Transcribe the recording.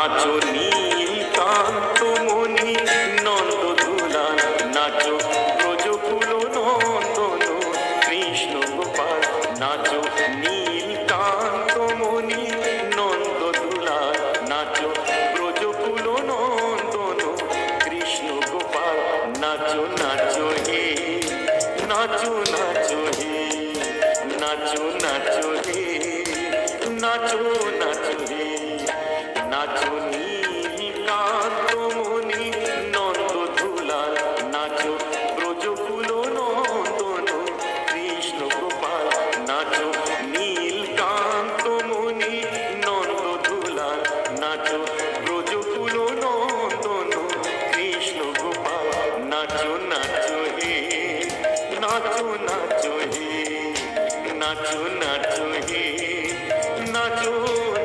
নাচো Nilkanta মণি Nanda দুলাল, নাচো ব্রজকুল নন্দন Krishna Gopal. নাচো Nilkanta মণি Nanda দুলাল, নাচো ব্রজকুল নন্দন Krishna Gopal. নাচো নাচো হে, নাচো নাচো হে, নাচো নাচো হে, নাচো নাচো হে। নাচো Nilkanta মণি Nanda দুলাল, নাচো ব্রজকুল নন্দন Krishna Gopal. নাচো Nilkanta মণি Nanda দুলাল, নাচো ব্রজকুল নন্দন Krishna Gopal. নাচো নাচো হে, নাচো নাচো হে, নাচো